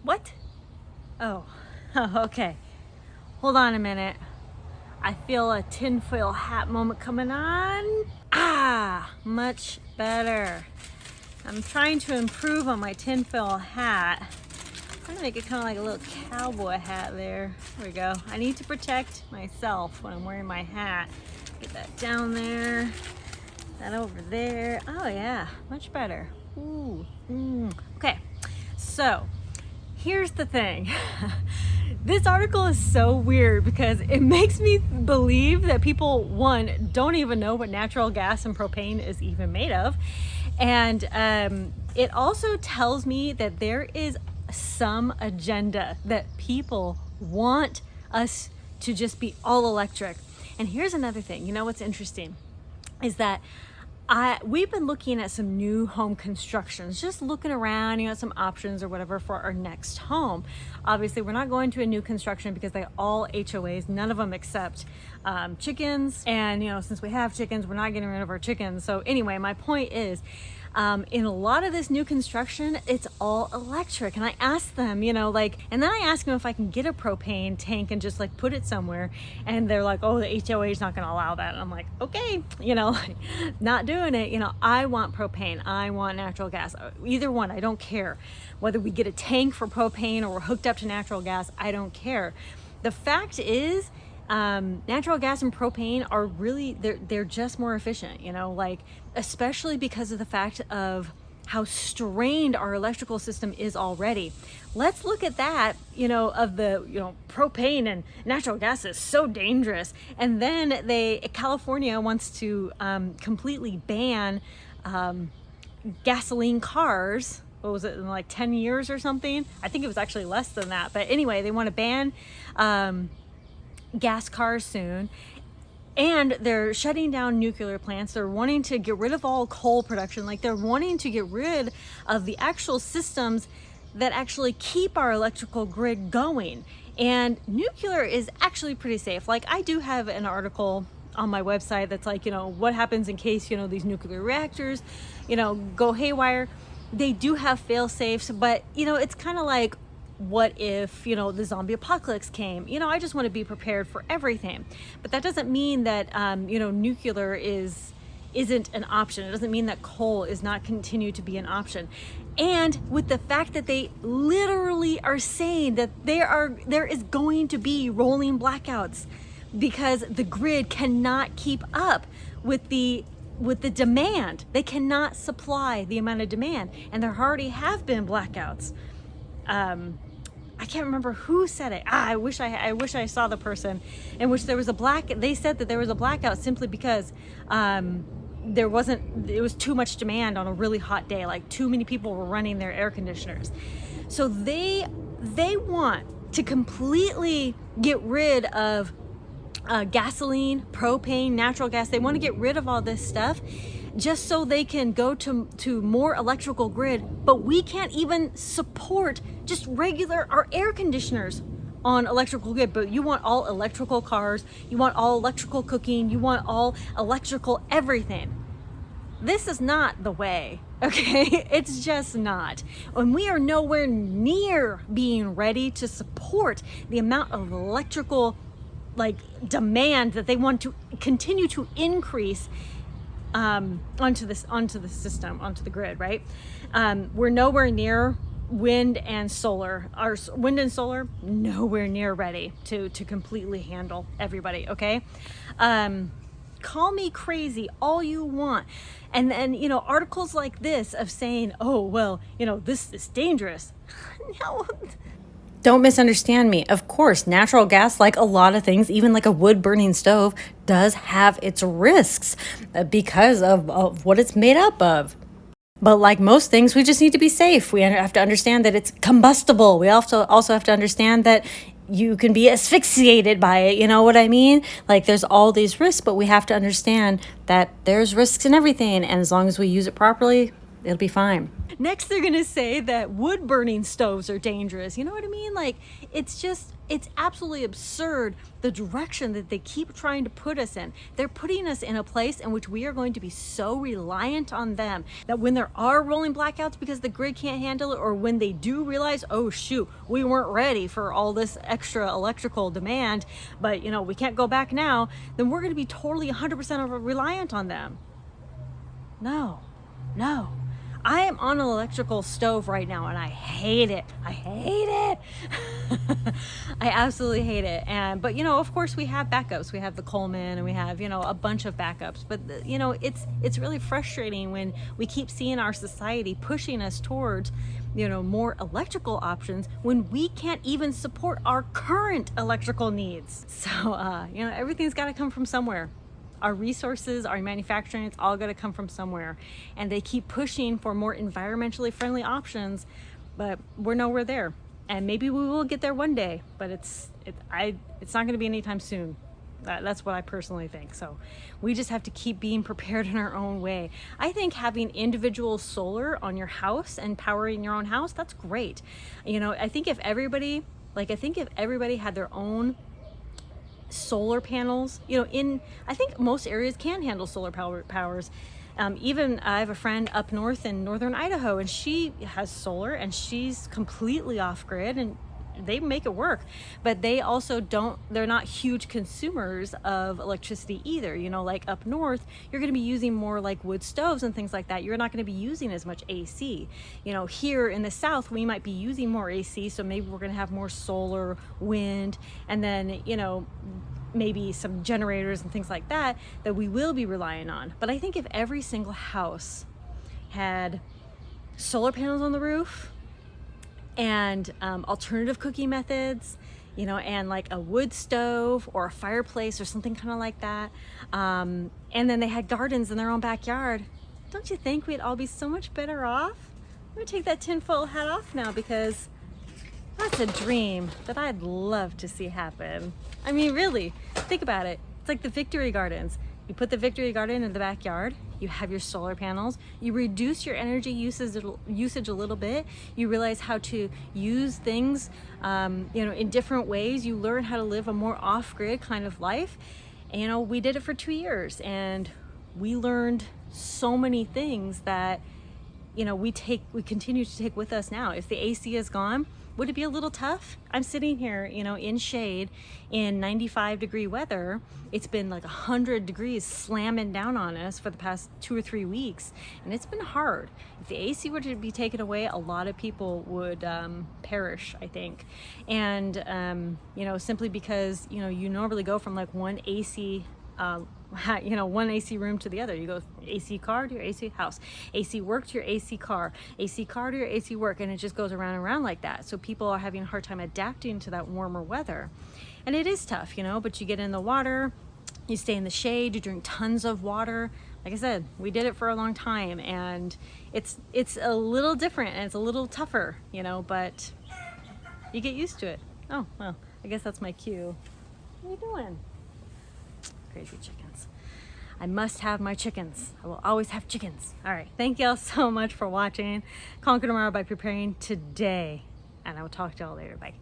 What? Oh, okay. Hold on a minute. I feel a tinfoil hat moment coming on. Ah, much better. I'm trying to improve on my tinfoil hat. I'm trying to make it kind of like a little cowboy hat there. There we go. I need to protect myself when I'm wearing my hat. Get that down there. That over there. Oh yeah, much better. Ooh. Okay, so here's the thing. This article is so weird because it makes me believe that people, one, don't even know what natural gas and propane is even made of. And it also tells me that there is some agenda that people want us to just be all electric. And here's another thing. You know what's interesting is that we've been looking at some new home constructions, just looking around, some options or whatever for our next home. Obviously, we're not going to a new construction because they all HOAs, none of them accept chickens. And, since we have chickens, we're not getting rid of our chickens. So anyway, my point is, in a lot of this new construction, it's all electric. And I asked them, and then I asked them if I can get a propane tank and just put it somewhere. And they're like, oh, the HOA is not going to allow that. And I'm like, okay, not doing it. I want propane. I want natural gas. Either one, I don't care. Whether we get a tank for propane or we're hooked up to natural gas, I don't care. The fact is, natural gas and propane are really, they're just more efficient, especially because of the fact of how strained our electrical system is already. Let's look at that, of the, propane and natural gas is so dangerous. And then California wants to completely ban gasoline cars. What was it, in 10 years or something? I think it was actually less than that. But anyway, they want to ban gas cars soon. And they're shutting down nuclear plants. They're wanting to get rid of all coal production. They're wanting to get rid of the actual systems that actually keep our electrical grid going. And nuclear is actually pretty safe. I do have an article on my website that's what happens in case, these nuclear reactors, go haywire. They do have fail safes, but, it's kind of like, what if, the zombie apocalypse came? I just want to be prepared for everything. But that doesn't mean that, nuclear isn't an option. It doesn't mean that coal is not continue to be an option. And with the fact that they literally are saying that there is going to be rolling blackouts because the grid cannot keep up with the demand. They cannot supply the amount of demand. And there already have been blackouts. I can't remember who said it. I wish I saw the person in which there was they said that there was a blackout simply because it was too much demand on a really hot day. Too many people were running their air conditioners. So they want to completely get rid of gasoline, propane, natural gas. They want to get rid of all this stuff just so they can go to more electrical grid, but we can't even support just our air conditioners on electrical grid. But you want all electrical cars, you want all electrical cooking, you want all electrical everything. This is not the way, okay? It's just not. And we are nowhere near being ready to support the amount of electrical demand that they want to continue to increase onto the system, onto the grid, right? We're nowhere near wind and solar. Our wind and solar, nowhere near ready to completely handle everybody, okay? Call me crazy all you want. And then, articles like this of saying, oh, well, this is dangerous. No. Don't misunderstand me. Of course, natural gas, like a lot of things, even like a wood burning stove, does have its risks because of what it's made up of. But like most things, we just need to be safe. We have to understand that it's combustible. We also have to understand that you can be asphyxiated by it. You know what I mean? There's all these risks, but we have to understand that there's risks in everything. And as long as we use it properly, It'll be fine. Next, they're going to say that wood burning stoves are dangerous. You know what I mean? Like, it's absolutely absurd the direction that they keep trying to put us in. They're putting us in a place in which we are going to be so reliant on them that when there are rolling blackouts because the grid can't handle it, or when they do realize, oh shoot, we weren't ready for all this extra electrical demand, but we can't go back now, then we're going to be totally 100% reliant on them. No. I am on an electrical stove right now and I hate it. I absolutely hate it. But of course we have backups. We have the Coleman and we have, a bunch of backups. But it's really frustrating when we keep seeing our society pushing us towards, more electrical options when we can't even support our current electrical needs. So, everything's got to come from somewhere. Our resources, our manufacturing, it's all got to come from somewhere. And they keep pushing for more environmentally friendly options, but we're nowhere there. And maybe we will get there one day, but it's not going to be anytime soon. That's what I personally think. So we just have to keep being prepared in our own way. I think having individual solar on your house and powering your own house, that's great. I think if everybody had their own solar panels, I think most areas can handle solar powers. Even I have a friend up north in northern Idaho, and she has solar and she's completely off grid and they make it work, but they're not huge consumers of electricity either. Like up north, you're going to be using more like wood stoves and things like that. You're not going to be using as much AC. Here in the south, we might be using more AC, so maybe we're going to have more solar, wind, and then, maybe some generators and things like that we will be relying on. But I think if every single house had solar panels on the roof and alternative cooking methods, and like a wood stove or a fireplace or something kind of like that, and then they had gardens in their own backyard, don't you think we'd all be so much better off? I'm gonna take that tinfoil hat off now, because that's a dream that I'd love to see happen. I mean, really, think about it. It's like the Victory Gardens. You put the Victory Garden in the backyard, you have your solar panels, you reduce your energy usage a little bit, you realize how to use things in different ways, you learn how to live a more off-grid kind of life. And we did it for 2 years and we learned so many things that we continue to take with us now. If the AC is gone, would it be a little tough? I'm sitting here, in shade in 95-degree weather. It's been like 100 degrees slamming down on us for the past 2 or 3 weeks, and it's been hard. If the AC were to be taken away, a lot of people would perish, I think. And simply because you normally go from like one AC one AC room to the other. You go AC car to your AC house, AC work to your AC car to your AC work, and it just goes around and around like that. So people are having a hard time adapting to that warmer weather. And it is tough, but you get in the water, you stay in the shade, you drink tons of water. Like I said, we did it for a long time, and it's a little different and it's a little tougher, but you get used to it. Oh, well, I guess that's my cue. What are you doing? Crazy chickens. I must have my chickens. I will always have chickens. All right. Thank y'all so much for watching Conquer Tomorrow by Preparing Today. And I will talk to y'all later. Bye.